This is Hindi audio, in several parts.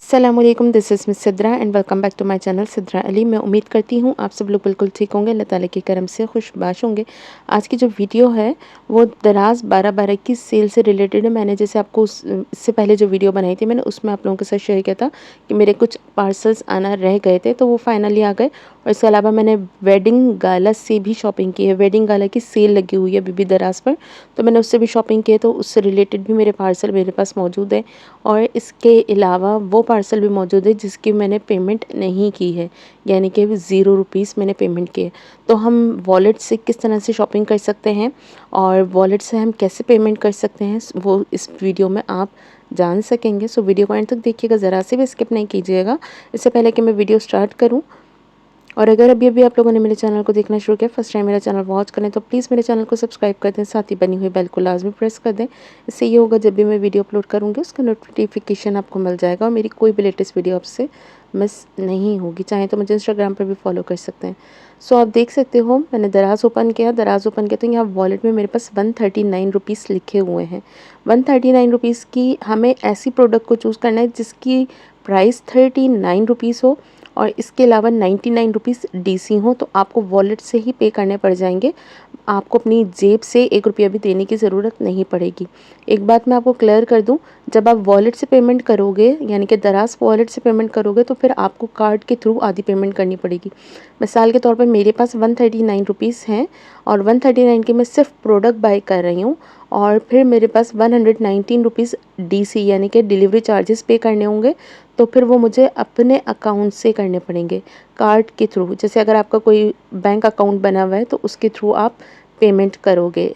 अस्सलामुअलैकुम, this is miss Sidra and welcome back to my channel Sidra Ali. मैं उम्मीद करती हूँ आप सब लोग बिल्कुल ठीक होंगे, अल्लाह ताला के करम से खुशबाश होंगे। आज की जो वीडियो है वो दराज 12/12 की सेल से रिलेटेड है। मैंने जैसे आपको इससे पहले जो वीडियो बनाई थी मैंने उसमें आप लोगों के साथ शेयर किया था कि मेरे कुछ पार्सल्स आना रह गए थे, तो वो फाइनली आ गए। और इसके अलावा मैंने वेडिंग गाला से भी शॉपिंग की है। वेडिंग गाला की सेल लगी हुई है बीबी दराज पर, तो मैंने उससे भी शॉपिंग की है, तो उससे रिलेटेड भी मेरे पार्सल मेरे पास मौजूद है। और इसके अलावा वो पार्सल भी मौजूद है जिसकी मैंने पेमेंट नहीं की है, यानी कि 0 रुपीस मैंने पेमेंट किए। तो हम वॉलेट से किस तरह से शॉपिंग कर सकते हैं और वॉलेट से हम कैसे पेमेंट कर सकते हैं, वो इस वीडियो में आप जान सकेंगे। सो वीडियो को एंड तक देखिएगा, ज़रा से भी स्किप नहीं कीजिएगा। इससे पहले कि मैं वीडियो स्टार्ट करूँ, और अगर अभी आप लोगों ने मेरे चैनल को देखना शुरू किया, फर्स्ट टाइम मेरा चैनल वॉच करें, तो प्लीज़ मेरे चैनल को सब्सक्राइब कर दें, साथ ही बनी हुई बेल को लाजमी प्रेस कर दें। इससे ये होगा जब भी मैं वीडियो अपलोड करूँगी उसका नोटिफिकेशन आपको मिल जाएगा और मेरी कोई भी लेटेस्ट वीडियो आपसे मिस नहीं होगी। चाहें तो मुझे इंस्टाग्राम पर भी फॉलो कर सकते हैं। सो आप देख सकते हो मैंने दराज ओपन किया तो यहाँ वॉलेट में मेरे पास 139 रुपीज़ लिखे हुए हैं। 139 रुपीज़ की हमें ऐसी प्रोडक्ट को चूज़ करना है जिसकी प्राइस 39 रुपीज़ हो और इसके अलावा 99 रुपीज़ डीसी हो, तो आपको वॉलेट से ही पे करने पड़ जाएंगे। आपको अपनी जेब से 1 रुपया भी देने की ज़रूरत नहीं पड़ेगी। एक बात मैं आपको क्लियर कर दूं, जब आप वॉलेट से पेमेंट करोगे यानी कि दराज वॉलेट से पेमेंट करोगे तो फिर आपको कार्ड के थ्रू आधी पेमेंट करनी पड़ेगी। मिसाल के तौर पर मेरे पास 139 रुपीज़ हैं और 139 की मैं सिर्फ प्रोडक्ट बाय कर रही हूँ, और फिर मेरे पास 119 रुपीज़ डीसी यानी कि डिलीवरी चार्जेस पे करने होंगे, तो फिर वो मुझे अपने अकाउंट से करने पड़ेंगे कार्ड के थ्रू। जैसे अगर आपका कोई बैंक अकाउंट बना हुआ है तो उसके थ्रू आप पेमेंट करोगे।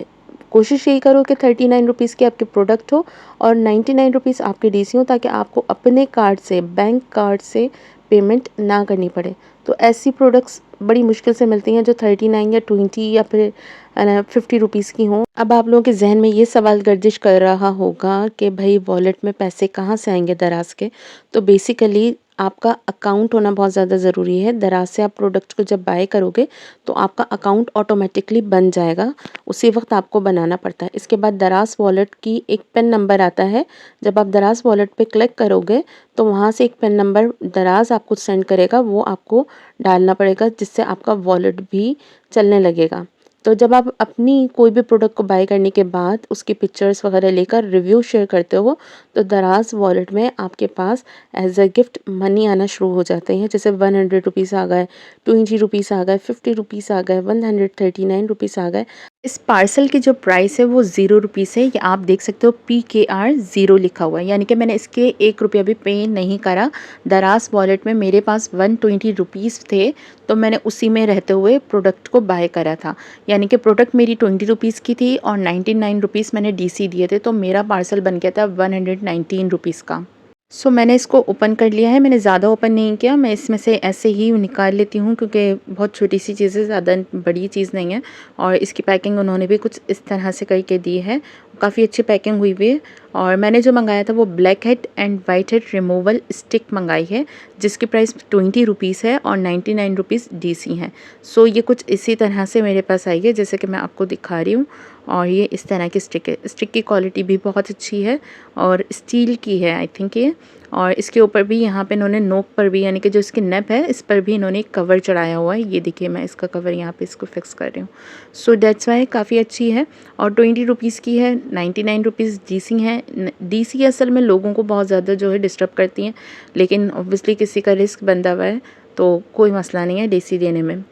कोशिश यही करो कि 39 रुपीज़ की आपकी प्रोडक्ट हो और 99 रुपीज़ आपके डीसी हो, ताकि आपको अपने कार्ड से, बैंक कार्ड से पेमेंट ना करनी पड़े। तो ऐसी प्रोडक्ट्स बड़ी मुश्किल से मिलती हैं जो 39 या 20 या फिर 50 रुपीज़ की हों। अब आप लोगों के जहन में ये सवाल गर्दिश कर रहा होगा कि भाई वॉलेट में पैसे कहाँ से आएंगे दराज के। तो बेसिकली आपका अकाउंट होना बहुत ज़्यादा ज़रूरी है। दराज से आप प्रोडक्ट को जब बाय करोगे तो आपका अकाउंट ऑटोमेटिकली बन जाएगा, उसी वक्त आपको बनाना पड़ता है। इसके बाद दराज वॉलेट की एक पिन नंबर आता है। जब आप दराज वॉलेट पे क्लिक करोगे तो वहाँ से एक पिन नंबर दराज आपको सेंड करेगा, वो आपको डालना पड़ेगा, जिससे आपका वॉलेट भी चलने लगेगा। तो जब आप अपनी कोई भी प्रोडक्ट को बाय करने के बाद उसकी पिक्चर्स वगैरह लेकर रिव्यू शेयर करते हो तो दराज वॉलेट में आपके पास एज अ गिफ्ट मनी आना शुरू हो जाते हैं। जैसे 100 रुपीज़ आ गए, 20 रुपीज़ आ गए, 50 रुपीज़ आ गए, 139 रुपीज़ आ गए। इस पार्सल की जो प्राइस है वो 0 रुपीज़ है। ये आप देख सकते हो PKR 0 लिखा हुआ है, यानी कि मैंने इसके 1 रुपया भी पे नहीं करा। दराज वॉलेट में मेरे पास 120 रुपीज़ थे, तो मैंने उसी में रहते हुए प्रोडक्ट को बाय करा था। यानी कि प्रोडक्ट मेरी 20 रुपीज़ की थी और 99 रुपीज़ मैंने डीसी दिए थे, तो मेरा पार्सल बन गया था 119 रुपीज़ का। सो मैंने इसको ओपन कर लिया है। मैंने ज़्यादा ओपन नहीं किया, मैं इसमें से ऐसे ही निकाल लेती हूँ क्योंकि बहुत छोटी सी चीज़ है, ज़्यादा बड़ी चीज़ नहीं है। और इसकी पैकिंग उन्होंने भी कुछ इस तरह से करके दी है, काफ़ी अच्छी पैकिंग हुई हुई है। और मैंने जो मंगाया था वो black head and white head removal stick मंगाई है, जिसकी प्राइस 20 रुपीज़ है और 99 रुपीज़ डीसी हैं। सो ये कुछ इसी तरह से मेरे पास आई है, जैसे कि मैं आपको दिखा रही हूँ। और ये इस तरह की स्टिक है। स्टिक की क्वालिटी भी बहुत अच्छी है और स्टील की है आई थिंक ये। और इसके ऊपर भी यहाँ पे इन्होंने नोक पर भी, यानी कि जो इसकी नब है इस पर भी इन्होंने एक कवर चढ़ाया हुआ है। ये देखिए मैं इसका कवर यहाँ पे इसको फिक्स कर रही हूँ। सो दैट्स वाई काफ़ी अच्छी है और 20 रुपीज़ की है। 99 रुपीज़ डीसी है। डीसी असल में लोगों को बहुत ज़्यादा जो है डिस्टर्ब करती हैं, लेकिन ऑब्वियसली किसी का रिस्क बंधा हुआ है तो कोई मसला नहीं है डीसी देने में।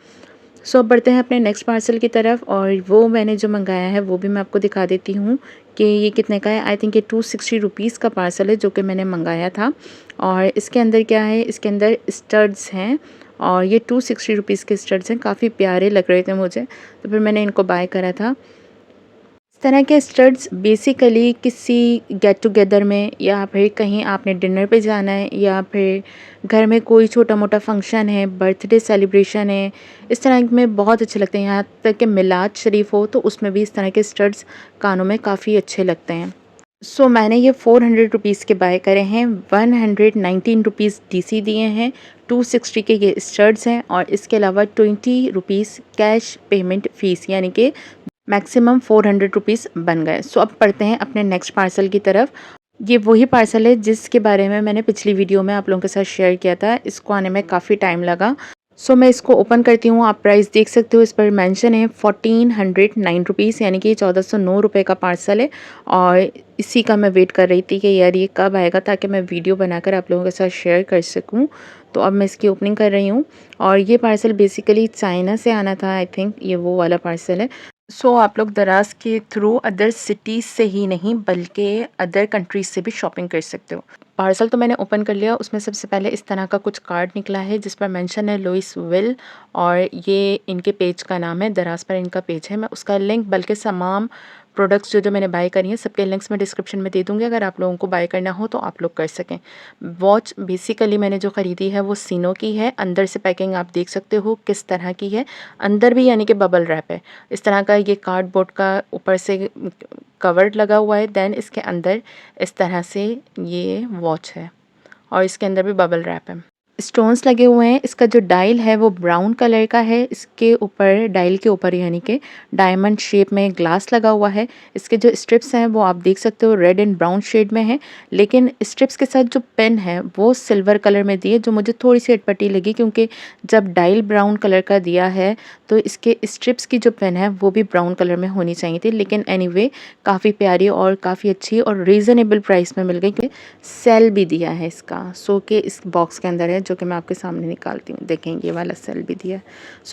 सो अब बढ़ते हैं अपने नेक्स्ट पार्सल की तरफ, और वो मैंने जो मंगाया है वो भी मैं आपको दिखा देती हूँ कि ये कितने का है। आई थिंक ये 260 रुपीज़ का पार्सल है जो कि मैंने मंगाया था। और इसके अंदर क्या है, इसके अंदर स्टड्स हैं और ये 260 रुपीज़ के स्टड्स हैं। काफ़ी प्यारे लग रहे थे मुझे, तो फिर मैंने इनको बाय करा था। इस तरह के स्टड्स बेसिकली किसी गेट टुगेदर में या फिर कहीं आपने डिनर पे जाना है या फिर घर में कोई छोटा मोटा फंक्शन है, बर्थडे सेलिब्रेशन है, इस तरह में बहुत अच्छे लगते हैं। यहाँ तक कि मिलाद शरीफ हो तो उसमें भी इस तरह के स्टड्स कानों में काफ़ी अच्छे लगते हैं। सो मैंने ये 400 रुपीज़ के बाय करे हैं। 119 रुपीज़ डीसी दिए हैं। 260 के ये स्टड्स हैं और इसके अलावा 20 रुपीज़ कैश पेमेंट फ़ीस, यानी कि मैक्सिमम 400 रुपीज़ बन गए। सो अब पढ़ते हैं अपने नेक्स्ट पार्सल की तरफ। ये वही पार्सल है जिसके बारे में मैंने पिछली वीडियो में आप लोगों के साथ शेयर किया था। इसको आने में काफ़ी टाइम लगा। मैं इसको ओपन करती हूँ। आप प्राइस देख सकते हो, इस पर मेंशन है 1409 रुपीज़, यानी कि 1409 रुपये का पार्सल है। और इसी का मैं वेट कर रही थी कि यार ये कब आएगा, ताकि मैं वीडियो बनाकर आप लोगों के साथ शेयर कर सकूँ। तो अब मैं इसकी ओपनिंग कर रही हूँ। और ये पार्सल बेसिकली चाइना से आना था, आई थिंक ये वो वाला पार्सल है। आप लोग दराज़ के थ्रू अदर सिटीज़ से ही नहीं बल्कि अदर कंट्रीज़ से भी शॉपिंग कर सकते हो। पार्सल तो मैंने ओपन कर लिया। उसमें सबसे पहले इस तरह का कुछ कार्ड निकला है जिस पर मेंशन है लुइस विल, और ये इनके पेज का नाम है, दराज़ पर इनका पेज है। मैं उसका लिंक बल्कि तमाम प्रोडक्ट्स जो मैंने बाय करी हैं सबके लिंक्स मैं डिस्क्रिप्शन में दे दूँगी, अगर आप लोगों को बाय करना हो तो आप लोग कर सकें। वॉच बेसिकली मैंने जो ख़रीदी है वो सीनो की है। अंदर से पैकिंग आप देख सकते हो किस तरह की है। अंदर भी यानी कि बबल रैप है। इस तरह का ये कार्डबोर्ड का ऊपर से कवर लगा हुआ है। देन इसके अंदर इस तरह से ये वॉच है और इसके अंदर भी बबल रैप है। स्टोन्स लगे हुए हैं। इसका जो डायल है वो ब्राउन कलर का है। इसके ऊपर, डायल के ऊपर यानी कि डायमंड शेप में ग्लास लगा हुआ है। इसके जो स्ट्रिप्स हैं वो आप देख सकते हो रेड एंड ब्राउन शेड में है, लेकिन स्ट्रिप्स के साथ जो पेन है वो सिल्वर कलर में दी है, जो मुझे थोड़ी सी अटपटी लगी, क्योंकि जब डायल ब्राउन कलर का दिया है तो इसके स्ट्रिप्स की जो पेन है वो भी ब्राउन कलर में होनी चाहिए थी। लेकिन एनीवे काफ़ी प्यारी और काफ़ी अच्छी और रीज़नेबल प्राइस में मिल गई, क्योंकि सेल भी दिया है इसका। के इस बॉक्स के अंदर है, जो कि मैं आपके सामने निकालती हूँ। देखें ये वाला सेल भी दिया है।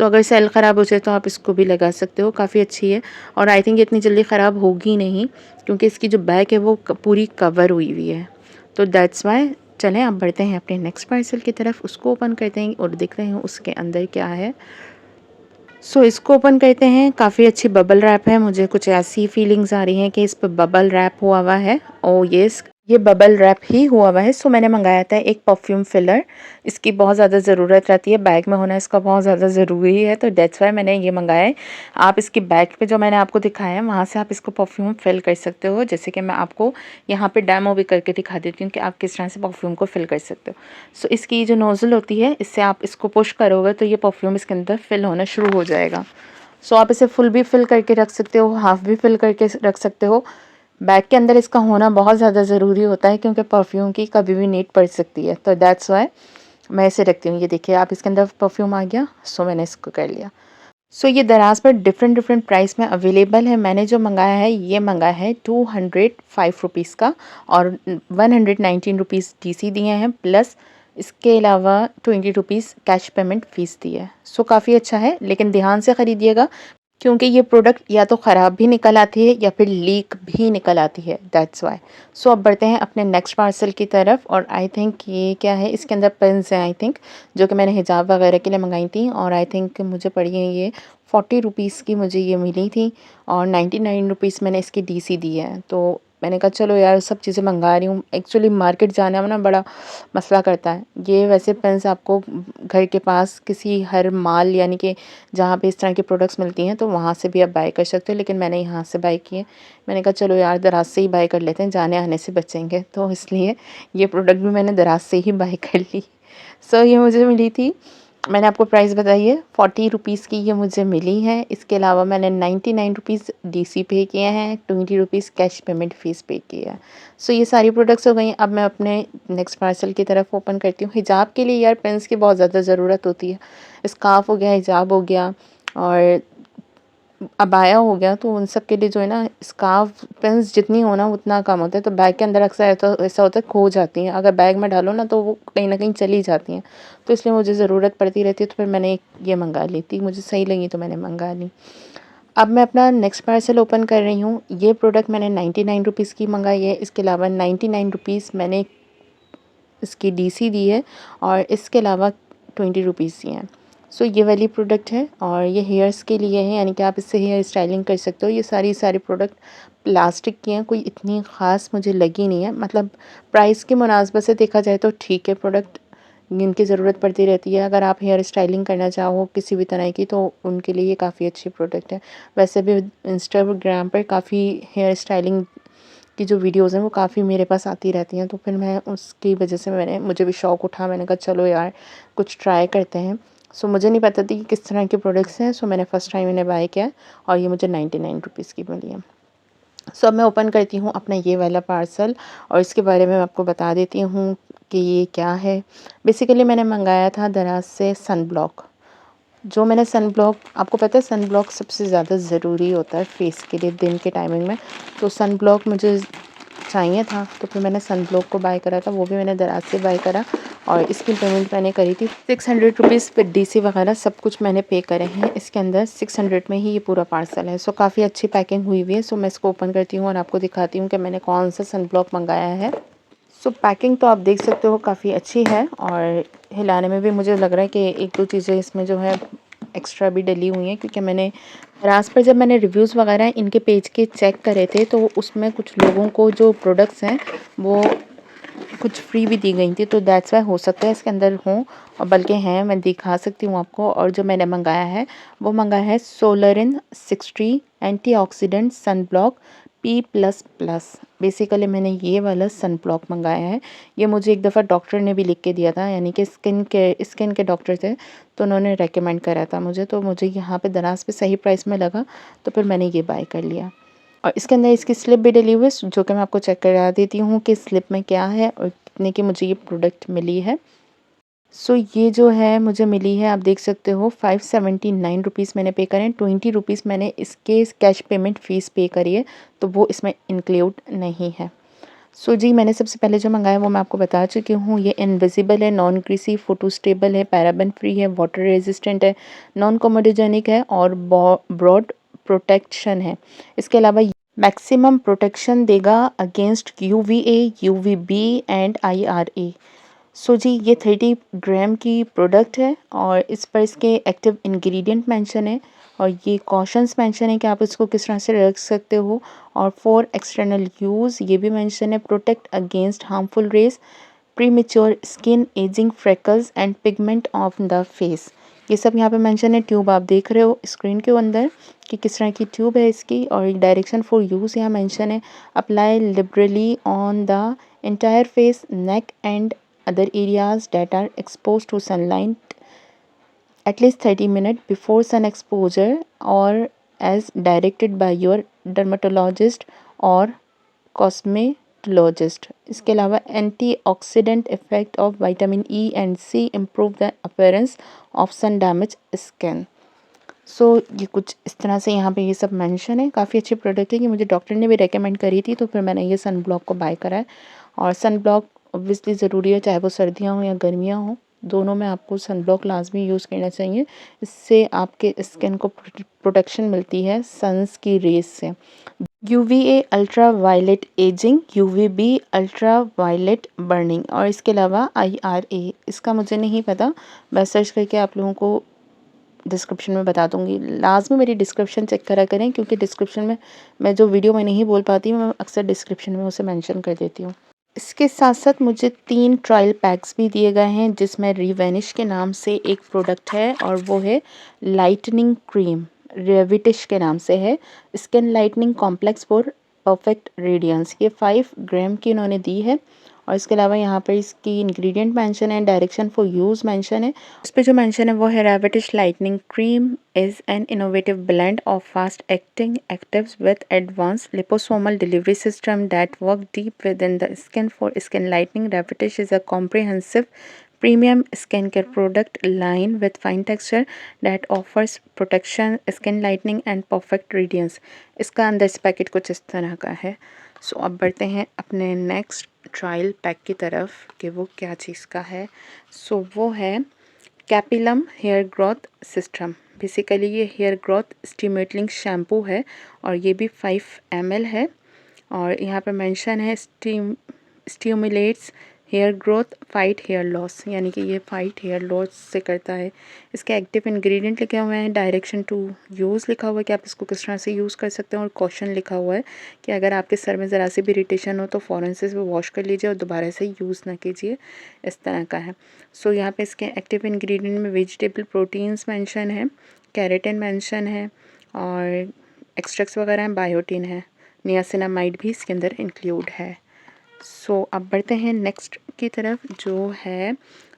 अगर सेल ख़राब हो जाए तो आप इसको भी लगा सकते हो। काफ़ी अच्छी है और आई थिंक इतनी जल्दी ख़राब होगी नहीं, क्योंकि इसकी जो बैक है वो पूरी कवर हुई हुई है। तो दैट्स वाई। चलें आप बढ़ते हैं अपने नेक्स्ट पार्सल की तरफ। उसको ओपन करते हैं और देखते हैं उसके अंदर क्या है। इसको ओपन करते हैं। काफ़ी अच्छी बबल रैप है। मुझे कुछ ऐसी फीलिंग्स आ रही हैं कि इस पर बबल रैप हुआ हुआ है। ओह यस, ये बबल रैप ही हुआ हुआ है। मैंने मंगाया था एक परफ्यूम फिलर। इसकी बहुत ज़्यादा ज़रूरत रहती है, बैग में होना इसका बहुत ज़्यादा ज़रूरी है, तो दैट्स वाई मैंने ये मंगाया है। आप इसकी बैग पे जो मैंने आपको दिखाया है वहाँ से आप इसको परफ्यूम फिल कर सकते हो, जैसे कि मैं आपको यहाँ पे डेमो भी करके दिखा देती हूँ कि आप किस तरह से परफ्यूम को फिल कर सकते हो। इसकी जो नोज़ल होती है, इससे आप इसको पुश करोगे तो ये परफ्यूम इसके अंदर फिल होना शुरू हो जाएगा। आप इसे फुल भी फिल करके रख सकते हो, हाफ़ भी फिल करके रख सकते हो। बैग के अंदर इसका होना बहुत ज़्यादा ज़रूरी होता है, क्योंकि परफ्यूम की कभी भी नीड पड़ सकती है, तो दैट्स वाई मैं इसे रखती हूँ। ये देखिए आप, इसके अंदर परफ्यूम आ गया। मैंने इसको कर लिया। ये दराज़ पर डिफरेंट डिफरेंट प्राइस में अवेलेबल है। मैंने जो मंगाया है ये मंगाया है 205 रुपीज़ का, और 119 रुपीज़ DC दिए हैं, प्लस इसके अलावा 20 रुपीज़ कैश पेमेंट फ़ीस दी है। काफ़ी अच्छा है, लेकिन ध्यान से ख़रीदिएगा, क्योंकि ये प्रोडक्ट या तो ख़राब भी निकल आती है या फिर लीक भी निकल आती है, दैट्स वाई। अब बढ़ते हैं अपने नेक्स्ट पार्सल की तरफ। और आई थिंक ये क्या है, इसके अंदर पेन्स हैं आई थिंक, जो कि मैंने हिजाब वगैरह के लिए मंगाई थी, और आई थिंक मुझे पड़ी है ये 40 रुपीज़ की मुझे ये मिली थी, और 99 रुपीज़ मैंने इसकी DC दी है। तो मैंने कहा चलो यार सब चीज़ें मंगा रही हूँ। एक्चुअली मार्केट जाना में ना बड़ा मसला करता है। ये वैसे पेन्स आपको घर के पास किसी हर माल, यानी कि जहाँ पे इस तरह की प्रोडक्ट्स मिलती हैं, तो वहाँ से भी आप बाय कर सकते हो, लेकिन मैंने यहाँ से बाय किए। मैंने कहा चलो यार दराज़ से ही बाय कर लेते हैं, जाने आने से बचेंगे, तो इसलिए ये प्रोडक्ट भी मैंने दराज़ से ही बाय कर ली। ये मुझे मिली थी, मैंने आपको प्राइस बताई है 40 रुपीज़ की ये मुझे मिली है। इसके अलावा मैंने 99 रुपीज़ DC पे किए हैं, 20 रुपीज़ कैश पेमेंट फ़ीस पे की है। ये सारी प्रोडक्ट्स हो गई। अब मैं अपने नेक्स्ट पार्सल की तरफ ओपन करती हूँ। हिजाब के लिए यार पेन्स की बहुत ज़्यादा ज़रूरत होती है। स्कार्फ़ हो गया, हिजाब हो गया और अबाया हो गया, तो उन सब के लिए जो है ना स्कार्फ़ पेन्स जितनी हो ना उतना कम होता है। तो बैग के अंदर अक्सर ऐसा होता है खो जाती हैं। अगर बैग में डालो ना तो वो कहीं न कहीं चली जाती हैं। तो इसलिए मुझे ज़रूरत पड़ती रहती है, तो फिर मैंने ये मँगा ली थी। मुझे सही लगी तो मैंने मँगा ली। अब मैं अपना नेक्स्ट पार्सल ओपन कर रही हूँ। ये प्रोडक्ट मैंने 99 रुपीज़ की मँगाई है। इसके अलावा 99 रुपीज़ मैंने इसकी DC दी है, और इसके अलावा 20 रुपीज़ दिए हैं। ये वाली प्रोडक्ट है, और ये हेयर्स के लिए है, यानी कि आप इससे हेयर स्टाइलिंग कर सकते हो। ये सारी प्रोडक्ट प्लास्टिक की हैं, कोई इतनी ख़ास मुझे लगी नहीं है। मतलब प्राइस की मुनासबत से देखा जाए तो ठीक है प्रोडक्ट, इनकी ज़रूरत पड़ती रहती है। अगर आप हेयर स्टाइलिंग करना चाहो किसी भी तरह की, तो उनके लिए ये काफ़ी अच्छी प्रोडक्ट है। वैसे भी इंस्टाग्राम पर काफ़ी हेयर स्टाइलिंग की जो वीडियोज़ हैं वो काफ़ी मेरे पास आती रहती हैं, तो फिर मैं उसकी वजह से मुझे भी शौक़ उठा। मैंने कहा चलो यार कुछ ट्राई करते हैं। मुझे नहीं पता थी कि किस तरह के प्रोडक्ट्स हैं, मैंने फ़र्स्ट टाइम इन्हें बाय किया, और ये मुझे 99 रुपीज़ की मिली है। सो अब मैं ओपन करती हूँ अपना ये वाला पार्सल और इसके बारे में मैं आपको बता देती हूँ कि ये क्या है। बेसिकली मैंने मंगाया था दराज से सन ब्लॉक। जो मैंने सन ब्लॉक, आपको पता है सन ब्लॉक सबसे ज़्यादा ज़रूरी होता है फेस के लिए दिन के टाइमिंग में। तो सन ब्लॉक मुझे चाहिए था, तो फिर मैंने सन ब्लॉक को बाय करा था, वो भी मैंने दराज से बाय करा और इसकी पेमेंट मैंने करी थी 600 रुपीज़ फिर डीसी वगैरह सब कुछ मैंने पे करे हैं। इसके अंदर 600 में ही ये पूरा पार्सल है। सो काफ़ी अच्छी पैकिंग हुई हुई है। सो मैं इसको ओपन करती हूँ और आपको दिखाती हूँ कि मैंने कौन सा सन ब्लॉक मंगाया है। सो पैकिंग तो आप देख सकते हो काफ़ी अच्छी है और हिलाने में भी मुझे लग रहा है कि एक दो चीज़ें इसमें जो है एक्स्ट्रा भी डली हुई हैं, क्योंकि मैंने रास पर जब मैंने रिव्यूज़ वगैरह इनके पेज के चेक करे थे तो उसमें कुछ लोगों को जो प्रोडक्ट्स हैं वो कुछ फ्री भी दी गई थी, तो दैट्स वाई हो सकता है इसके अंदर हों और बल्कि हैं, मैं दिखा सकती हूँ आपको। और जो मैंने मंगाया है वो मंगाया है Solarin 60 antioxidant sun block P++। Basically मैंने ये वाला सन ब्लॉक मंगाया है। ये मुझे एक दफ़ा डॉक्टर ने भी लिख के दिया था, यानी कि स्किन के डॉक्टर थे, तो उन्होंने रेकमेंड करा था मुझे। तो मुझे यहाँ पे दराज पे सही प्राइस में लगा, तो फिर मैंने ये बाय कर लिया। और इसके अंदर इसकी स्लिप भी डली हुई है, जो कि मैं आपको चेक करा देती हूँ कि स्लिप में क्या है और कितने की मुझे ये प्रोडक्ट मिली है। सो ये जो है मुझे मिली है, आप देख सकते हो 579 रुपीज़ मैंने पे करे हैं। 20 रुपीज़ मैंने इसके कैश पेमेंट फ़ीस पे करी है, तो वो इसमें इंक्लूड नहीं है। सो जी, मैंने सबसे पहले जो मंगाया वो मैं आपको बता चुकी हूँ। ये इनविजिबल है, नॉन ग्रीसी, फोटो स्टेबल है, पैराबेन फ्री है, वाटर रेजिस्टेंट है, नॉन कोमोडोजेनिक है और ब्रॉड प्रोटेक्शन है। इसके अलावा मैक्सिमम प्रोटेक्शन देगा against UVA, UVB and IRA. So जी, ये 30 ग्राम की प्रोडक्ट है और इस पर इसके एक्टिव इंग्रेडिएंट मेंशन है और ये कॉशंस मेंशन है कि आप इसको किस तरह से रख सकते हो। और फॉर एक्सटर्नल यूज़ ये भी मेंशन है, protect against harmful rays, premature skin ageing, freckles and pigment of the face. ये सब यहाँ पे मेंशन है। ट्यूब आप देख रहे हो स्क्रीन के अंदर कि किस तरह की ट्यूब है इसकी, और डायरेक्शन फॉर यूज़ यहाँ मेंशन है। Apply liberally on the entire face, neck and other areas that are exposed to sunlight at least 30 minutes before sun exposure or as directed by your dermatologist or cosmetologist। इसके अलावा antioxidant effect of vitamin E and C improve the appearance of sun damage skin. So ये कुछ इस तरह से यहाँ पे ये सब मेंशन है। काफ़ी अच्छी प्रोडक्ट है, कि मुझे डॉक्टर ने भी रेकमेंड करी थी, तो फिर मैंने ये सन ब्लॉक को बाय करा है। और सन ब्लॉक ऑब्वियसली ज़रूरी है, चाहे वो सर्दियाँ हों या गर्मियाँ हों, दोनों में आपको सन ब्लॉक लाजमी यूज़ करना चाहिए। इससे आपके स्किन को प्रोटेक्शन मिलती है सन्स की रेस से। UVA ultra violet ageing, UVB ultra violet burning और इसके अलावा आईआरए, इसका मुझे नहीं पता, मैं सर्च करके आप लोगों को डिस्क्रिप्शन में बता दूँगी। लाज़मी मेरी डिस्क्रिप्शन चेक करा करें, क्योंकि डिस्क्रिप्शन में मैं जो वीडियो में नहीं बोल पाती हूँ, मैं अक्सर डिस्क्रिप्शन में उसे मेंशन कर देती हूँ। इसके साथ-साथ मुझे 3 ट्रायल पैक्स भी दिए गए हैं, जिसमें रिवेनिश के नाम से एक प्रोडक्ट है और वो है लाइटनिंग क्रीम, रेविटिश के नाम से है। Skin lightening complex for perfect radiance, ये 5 ग्राम की इन्होंने दी है। और इसके अलावा यहाँ पर इसकी इंग्रेडिएंट मेंशन है, डायरेक्शन फॉर यूज़ मेंशन है। उस पे जो मेंशन है वो है Revitish lightening cream is an innovative blend of fast acting actives with advanced liposomal delivery system that work deep within the skin for skin lightening. Revitish is a comprehensive premium skincare product line with fine texture that offers protection, skin lightening and perfect radiance। इसका अंदर इस पैकेट कुछ इस तरह का है। सो अब बढ़ते हैं अपने नेक्स्ट ट्रायल पैक की तरफ कि वो क्या चीज़ का है। सो वो है कैपिलम हेयर ग्रोथ सिस्टम। बेसिकली ये हेयर ग्रोथ स्टिम्युलेटिंग शैम्पू है और ये भी 5 ml है। और यहाँ पे मेंशन है stimulates hair growth, fight hair loss, यानी कि ये फाइट हेयर लॉस से करता है। इसके एक्टिव इंग्रेडिएंट लिखे हुए हैं, डायरेक्शन टू यूज़ लिखा हुआ है कि आप इसको किस तरह से यूज़ कर सकते हैं, और कॉशन लिखा हुआ है कि अगर आपके सर में ज़रा सी भी इरिटेशन हो तो फ़ौरन से इसको वॉश कर लीजिए और दोबारा से यूज़ ना कीजिए, इस तरह का है। सो यहाँ पे इसके एक्टिव इंग्रेडिएंट में वेजिटेबल प्रोटीन्स मेंशन है, केराटिन मेंशन है और एक्सट्रैक्ट्स वगैरह हैं, बायोटिन है, नियासिनामाइड भी इसके अंदर इंक्लूड है। सो अब बढ़ते हैं नेक्स्ट की तरफ, जो है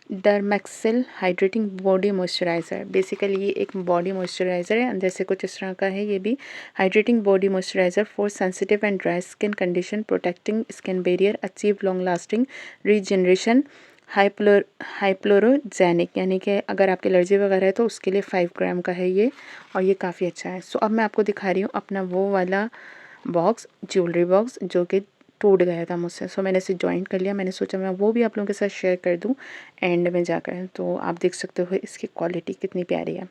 डरमैक्सिल हाइड्रेटिंग बॉडी मॉइस्चराइज़र। बेसिकली ये एक बॉडी मॉइस्चराइज़र है, अंदर से कुछ इस तरह का है। ये भी hydrating body moisturiser for sensitive and dry skin condition, protecting skin barrier, achieve long lasting regeneration, hypoallergenic, यानी कि अगर आपकी एलर्जी वगैरह है तो उसके लिए 5 ग्राम का है ये, और ये काफ़ी अच्छा है। सो अब मैं आपको दिखा रही हूँ अपना वो वाला बॉक्स, ज्वेलरी बॉक्स, जो कि टूट गया था मुझसे। सो मैंने इसे जॉइंट कर लिया। मैंने सोचा मैं वो भी आप लोगों के साथ शेयर कर दूं एंड में जाकर। तो आप देख सकते हो इसकी क्वालिटी कितनी प्यारी है,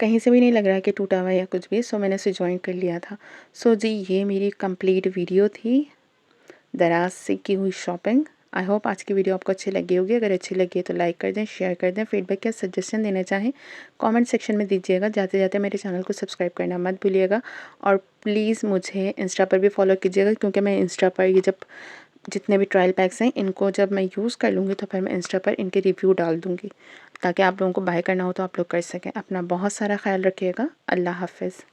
कहीं से भी नहीं लग रहा है कि टूटा हुआ या कुछ भी। सो मैंने इसे जॉइंट कर लिया था। सो जी, ये मेरी कंप्लीट वीडियो थी दराज से की हुई शॉपिंग। आई होप आज की वीडियो आपको अच्छी लगी होगी। अगर अच्छी लगी है तो लाइक कर दें, शेयर कर दें। फीडबैक या सजेशन देना चाहें कमेंट सेक्शन में दीजिएगा। जाते जाते मेरे चैनल को सब्सक्राइब करना मत भूलिएगा, और प्लीज़ मुझे इंस्टा पर भी फॉलो कीजिएगा, क्योंकि मैं इंस्टा पर ये जब जितने भी ट्रायल पैक्स हैं इनको जब मैं यूज़ कर लूँगी तो फिर मैं इंस्टा पर इनके रिव्यू डाल दूँगी, ताकि आप लोगों को बाय करना हो तो आप लोग कर सकें। अपना बहुत सारा ख्याल रखिएगा। अल्लाह हाफ़िज़।